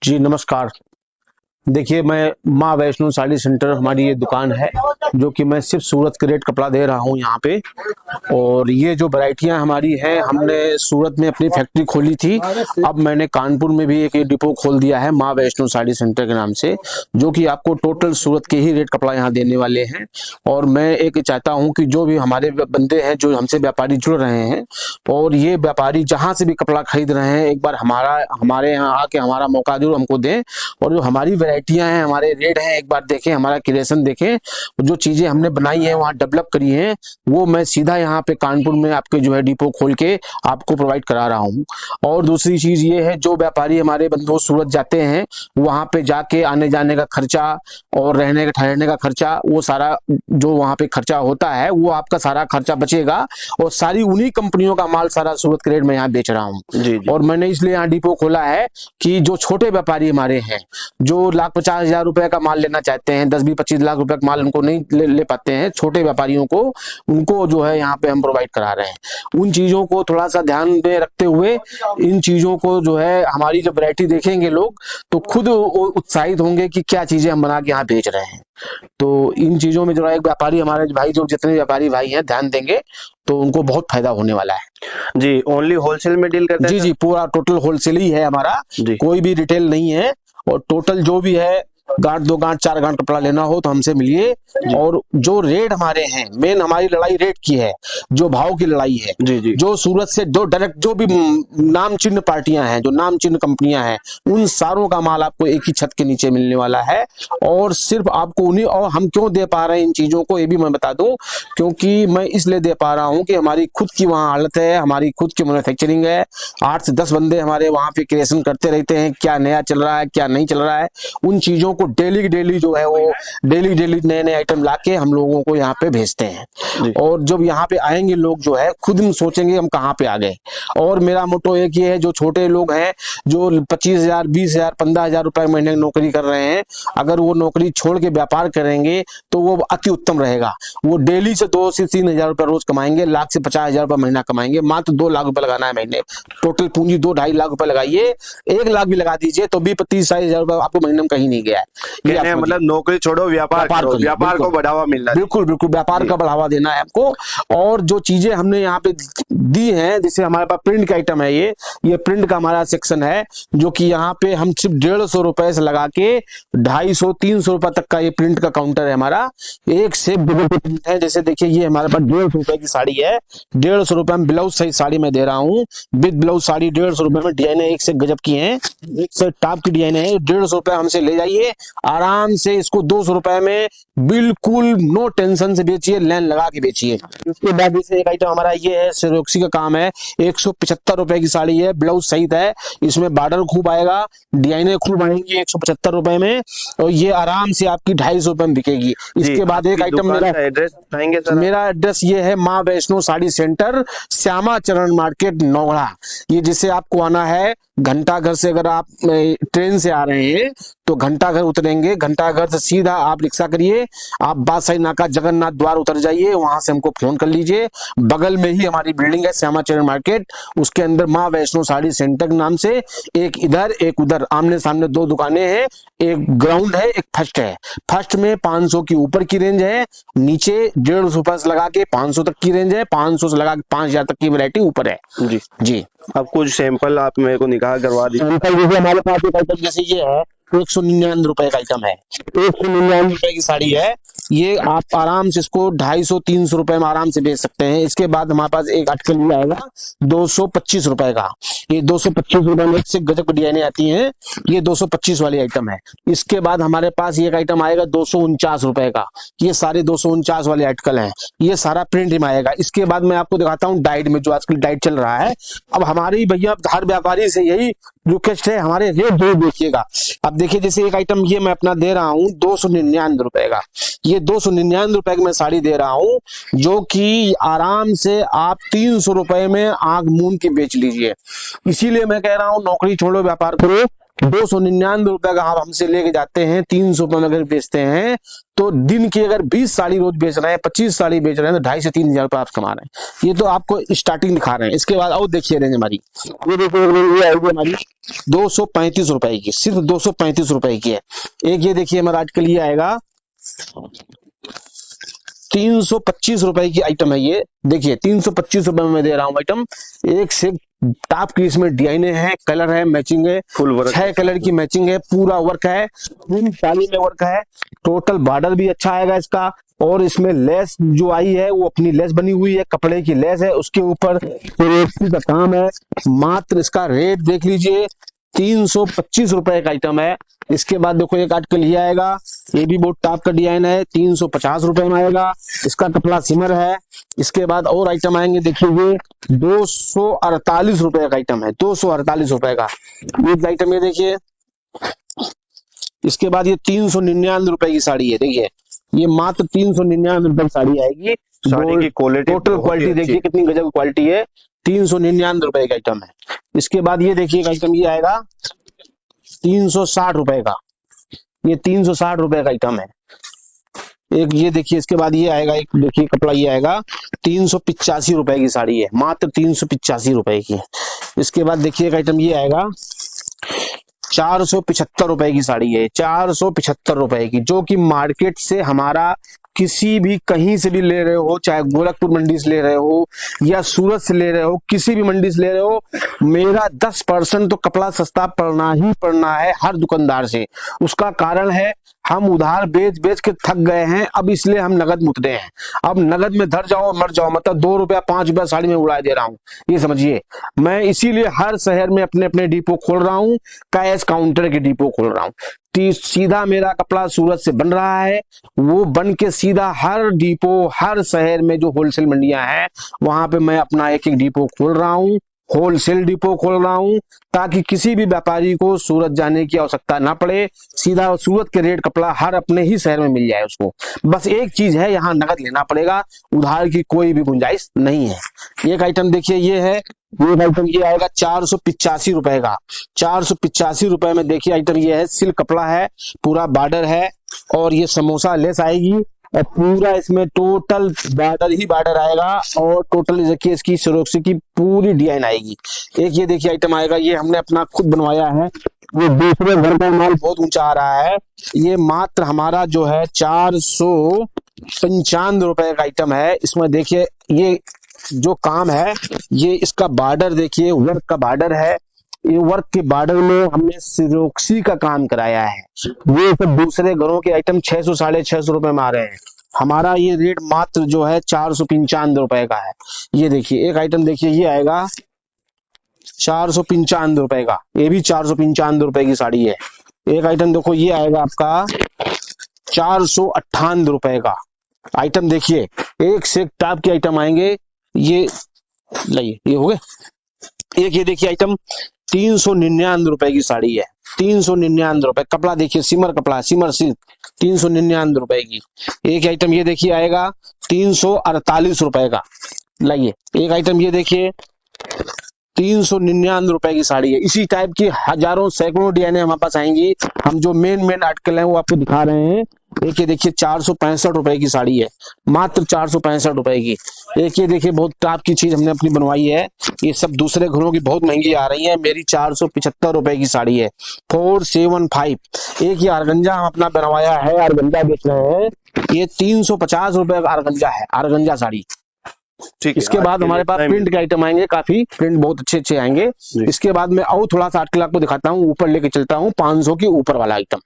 जी नमस्कार। देखिए, मैं माँ वैष्णो साड़ी सेंटर हमारी ये दुकान है, जो कि मैं सिर्फ सूरत के रेट कपड़ा दे रहा हूँ यहाँ पे। और ये जो वैरायटियाँ हमारी हैं, हमने सूरत में अपनी फैक्ट्री खोली थी। अब मैंने कानपुर में भी एक ये डिपो खोल दिया है माँ वैष्णो साड़ी सेंटर के नाम से, जो कि आपको टोटल सूरत के ही रेट कपड़ा यहाँ देने वाले हैं। और मैं एक चाहता हूँ कि जो भी हमारे बंदे हैं, जो हमसे व्यापारी जुड़ रहे हैं, और ये व्यापारी जहाँ से भी कपड़ा खरीद रहे हैं, एक बार हमारे यहाँ आके हमारा मौका जरूर हमको दें। और जो हमारी वैरायटियां हैं, हमारे रेट हैं, एक बार देखें, हमारा क्रिएशन देखें। जो चीजें हमने बनाई हैं, वहाँ डेवलप करी हैं, वो मैं सीधा यहाँ पे कानपुर में आपके जो है डिपो खोल के आपको प्रोवाइड करा रहा हूँ। और दूसरी चीज ये है, जो व्यापारी हमारे बंधु सूरत जाते हैं, वहां पे जाके आने जाने का खर्चा और रहने का ठहरने का खर्चा, वो सारा जो वहां पे खर्चा होता है, वो आपका सारा खर्चा बचेगा। और सारी उन्हीं कंपनियों का माल सारा सूरत के रेट में यहाँ बेच रहा हूँ। जी जी। और मैंने इसलिए यहाँ डिपो खोला है कि जो छोटे व्यापारी हमारे हैं, जो 1,50,000 रुपए का माल लेना चाहते हैं, 10-20-25 लाख रुपए का माल उनको नहीं ले पाते हैं, छोटे व्यापारियों को, उनको जो है यहाँ पे हम प्रोवाइड करा रहे हैं। उन चीजों को थोड़ा सा ध्यान में रखते हुए, इन चीजों को जो है, हमारी जब वैरायटी देखेंगे लोग, तो खुद उत्साहित होंगे कि क्या चीजें हम बना के यहाँ बेच रहे हैं। तो इन चीजों में जो है, एक व्यापारी हमारे भाई, जो जितने व्यापारी भाई हैं, ध्यान देंगे तो उनको बहुत फायदा होने वाला है। जी, ओनली होलसेल में डील करते हैं? जी जी, पूरा टोटल होलसेल ही है हमारा, कोई भी रिटेल नहीं है। और टोटल जो भी है, गांठ 2 गांठ 4 गांठ कपड़ा लेना हो तो हमसे मिलिए। और जो रेट हमारे हैं, मेन हमारी लड़ाई रेट की है, जो भाव की लड़ाई है। जी जी। जो सूरत से जो डायरेक्ट जो भी नाम चिन्ह पार्टियां हैं, जो नाम चिन्ह कंपनियां हैं, उन सारों का माल आपको एक ही छत के नीचे मिलने वाला है। और सिर्फ आपको उन्हीं, और हम क्यों दे पा रहे हैं इन चीजों को, ये भी मैं बता दूं, क्योंकि मैं इसलिए दे पा रहा हूं कि हमारी खुद की वहां हालत है, हमारी खुद की मैन्युफैक्चरिंग है। 8 से 10 बंदे हमारे वहां पे क्रिएशन करते रहते हैं, क्या नया चल रहा है, क्या नहीं चल रहा है। उन चीजों को डेली जो है, वो डेली नए आइटम लाके हम लोगों को यहाँ पे भेजते हैं। और जब यहाँ पे आएंगे लोग, जो है खुद हम सोचेंगे हम कहाँ पे आ गए। और मेरा मोटो एक ये है, जो छोटे लोग हैं, जो 25,000, 20,000, 15,000 रुपए महीने नौकरी कर रहे हैं, अगर वो नौकरी छोड़ के व्यापार करेंगे तो वो अति उत्तम रहेगा। वो डेली से 2 से 3,000 रुपए रोज कमाएंगे, लाख से 50,000 रुपए महीना कमाएंगे। मात्र 2 लाख रुपए लगाना है महीने, टोटल पूंजी 2-2.5 लाख रुपए लगाइए। 1 लाख भी लगा दीजिए तो भी 30-40,000 रुपए आपको महीने में कहीं नहीं गया है। मतलब नौकरी छोड़ो, व्यापार करो, व्यापार को बढ़ावा मिल रहा है। बिल्कुल बिल्कुल, व्यापार का बढ़ावा देना है आपको। और जो चीजें हमने यहाँ पे दी हैं, जैसे हमारे पास प्रिंट का आइटम है, ये प्रिंट का हमारा सेक्शन है, जो कि यहाँ पे हम सिर्फ 150 रुपए से लगा के 250-300 रुपए तक का ये प्रिंट का काउंटर है हमारा। एक से प्रिंट है, जैसे देखिए, ये हमारे पास 150 रुपए की साड़ी है। 150 रुपए में ब्लाउज सही साड़ी में दे रहा हूँ, विद ब्लाउज साड़ी 150 रुपए में। डिजाइने एक से गजब की हैं, एक से टॉप की डिजाइने है। 150 रुपए हमसे ले जाइए आराम से, इसको 200 रुपए में बिल्कुल नो टेंशन से बेचिए, लाइन लगा के बेचिए। उसके बाद जैसे एक आइटम हमारा ये है, सिरोक्सी का काम है, 175 रुपए की साड़ी है, ब्लाउज सहित है, इसमें बॉर्डर खूब आएगा, डिजाइने खूब आएंगी 175 रुपए में। और ये आराम से आपकी 250 रुपए में बिकेगी। इसके बाद एक आइटम, मेरा एड्रेस ये है, माँ वैष्णो साड़ी सेंटर, श्यामा चरण मार्केट, नौगढ़ा। ये जिसे आपको आना है घंटाघर से, अगर आप ट्रेन से आ रहे हैं तो घंटाघर उतरेंगे, घंटाघर से सीधा आप रिक्शा करिए, आप बादशाही नाका जगन्नाथ द्वार उतर जाइए, वहां से हमको फोन कर लीजिए। बगल में ही हमारी बिल्डिंग है श्यामा चरण मार्केट, उसके अंदर माँ वैष्णो साड़ी सेंटर के नाम से, एक इधर एक उधर, आमने सामने 2 दुकानें हैं। एक ग्राउंड है, एक फर्स्ट है। फर्स्ट में 500 की ऊपर की रेंज है, नीचे 150 रुपए से लगा के 500 तक की रेंज है, 500 से लगा के 5,000 तक की वैरायटी ऊपर है। जी जी। अब कुछ सैंपल आप मेरे को निकाल करवा दीजिए। हमारे पास एक आइटम जैसे ये है, 199 रुपए का आइटम है, 199 रुपए की साड़ी है। ये आप आराम से इसको 250-300 रुपए में आराम से बेच सकते हैं। इसके बाद हमारे पास एक आर्टिकल मिल आएगा 225 रुपए का। ये 225 रुपए में से गजब की डिजाइने आती हैं, ये 225 वाली आइटम है। इसके बाद हमारे पास ये एक आइटम आएगा 249 रुपए का। ये सारे 249 वाले आर्टिकल हैं, ये सारा प्रिंट में आएगा। इसके बाद मैं आपको दिखाता हूँ डाइट में, जो आजकल डाइट चल रहा है। अब हमारी भैया हर व्यापारी से यही रिक्वेस्ट है, हमारे रेट जरूर देखिएगा। अब देखिए, जैसे एक आइटम ये मैं अपना दे रहा हूँ 299 रुपए का, ये 299 रुपए की मैं साड़ी दे रहा हूँ, जो कि आराम से आप 300 रुपए में आग मूंद के बेच लीजिए। इसीलिए मैं कह रहा हूँ, नौकरी छोड़ो, व्यापार करो। ₹299 का आप हमसे लेके जाते हैं, 300 रुपए में अगर बेचते हैं तो दिन की अगर 20 साड़ी रोज बेच रहे हैं, 25 साड़ी बेच रहे हैं तो 2,500 से 3,000 रुपए आप कमा रहे हैं। ये तो आपको स्टार्टिंग दिखा रहे हैं। इसके बाद और देखिए रेंज हमारी, ये देखिए ये आएगी हमारी ₹235 की, सिर्फ ₹235 की है। एक ये देखिए हमारा आजकल ये आएगा ₹325 की आइटम है। ये देखिए ₹325 में मैं दे रहा हूँ आइटम। एक से टॉप की इसमें डिजाइन है, कलर है, मैचिंग है, फुल वर्क, 6 कलर की मैचिंग है, पूरा वर्क है, पूरी साड़ी में वर्क है। टोटल बॉर्डर भी अच्छा आएगा इसका, और इसमें लेस जो आई है वो अपनी लेस बनी हुई है, कपड़े की लेस है, उसके ऊपर का काम है। मात्र इसका रेट देख लीजिए, ₹325 का आइटम है। इसके बाद देखो एक आर्टिकल ये आएगा, ये भी बहुत टॉप का डिजाइन है, ₹350 में आएगा। इसका कपड़ा सिमर है। इसके बाद और आइटम आएंगे, देखिए ये ₹248 का आइटम है, ₹248 का ये आइटम। ये देखिए, इसके बाद ये ₹399 की साड़ी है। देखिए ये मात्र ₹399 की साड़ी आएगी। साड़ी की क्वालिटी, टोटल क्वालिटी देखिए कितनी गजब क्वालिटी है। ₹399 का आइटम है। इसके बाद ये देखिए आइटम ये आएगा ₹360 का, ये ₹360 का आइटम है। एक ये देखिए, इसके बाद ये आएगा, एक देखिए कपड़ा ये आएगा ₹385 की साड़ी है, मात्र ₹385 की। इसके बाद देखिए एक आइटम ये आएगा ₹475 की साड़ी है, ₹475 की, जो कि मार्केट से हमारा किसी भी कहीं से भी ले रहे हो, चाहे गोरखपुर मंडी से ले रहे हो या सूरत से ले रहे हो, किसी भी मंडी से ले रहे हो, मेरा 10% तो कपड़ा सस्ता पड़ना ही पड़ना है हर दुकानदार से। उसका कारण है हम उधार बेच बेच के थक गए हैं, अब इसलिए हम नगद मुतरे हैं। अब नगद में धर जाओ मर जाओ, मतलब ₹2 ₹5 साड़ी में उड़ा दे रहा हूँ, ये समझिए। मैं इसीलिए हर शहर में अपने अपने डिपो खोल रहा हूँ, कैश काउंटर के डिपो खोल रहा हूँ। सीधा मेरा कपड़ा सूरत से बन रहा है, वो बन के सीधा हर डिपो, हर शहर में जो होलसेल मंडियां हैं वहां पे मैं अपना एक एक डिपो खोल रहा हूँ, होलसेल डिपो खोल रहा हूँ, ताकि किसी भी व्यापारी को सूरत जाने की आवश्यकता ना पड़े। सीधा सूरत के रेट कपड़ा हर अपने ही शहर में मिल जाए उसको। बस एक चीज है, यहाँ नगद लेना पड़ेगा, उधार की कोई भी गुंजाइश नहीं है। एक आइटम देखिए ये है, ये आइटम ये आएगा ₹485 का, ₹485 में देखिए आइटम ये है, सिल्क कपड़ा है, पूरा बॉर्डर है, और ये समोसा लेस आएगी, और पूरा इसमें टोटल बॉर्डर ही बॉर्डर आएगा, और टोटल देखिए इसकी सिरोक्सी की पूरी डिजाइन आएगी। एक ये देखिए आइटम आएगा, ये हमने अपना खुद बनवाया है, ये दूसरे घर का माल बहुत ऊंचा आ रहा है। ये मात्र हमारा जो है ₹495 का आइटम है। इसमें देखिए ये जो काम है, ये इसका बॉर्डर देखिए, वर्क का बॉर्डर है, ये वर्क के बॉर्डर में हमने सिरोक्सी का काम कराया है। ये सब दूसरे घरों के आइटम 600 ₹650 में आ रहे हैं, हमारा ये रेट मात्र जो है ₹495 का है। ये देखिए एक आइटम देखिए ये आएगा ₹495 का, ये भी ₹495 की साड़ी है। एक आइटम देखो ये आएगा आपका ₹498 का आइटम। देखिए एक से एक टॉप के आइटम आएंगे। ये लाइए, ये हो गए। एक ये देखिए आइटम ₹399 की साड़ी है, ₹399। कपड़ा देखिए सिमर कपड़ा, सिमर सिल्क, ₹399 की। एक आइटम ये देखिए आएगा ₹348 का। लाइए एक आइटम ये देखिए ₹399 की साड़ी है। इसी टाइप की हजारों सैकड़ों डिजाइने हमारे पास आएंगी। हम जो मेन आर्टिकल हैं वो आपको दिखा रहे हैं। एक ये देखिए ₹465 की साड़ी है, मात्र ₹465 की। एक ये देखिए बहुत टॉप की चीज हमने अपनी बनवाई है, ये सब दूसरे घरों की बहुत महंगी आ रही है, मेरी ₹475 की साड़ी है, 475। एक ये आरगंजा हम अपना बनवाया है, आरगंजा बेच रहे हैं, ये ₹350 का आरगंजा है, आरगंजा साड़ी। इसके बाद हमारे पास प्रिंट के आइटम आएंगे, काफी प्रिंट बहुत अच्छे अच्छे आएंगे। इसके बाद मैं और थोड़ा सा आर्टिकल आपको दिखाता हूँ, ऊपर लेके चलता हूँ, 500 के ऊपर वाला आइटम।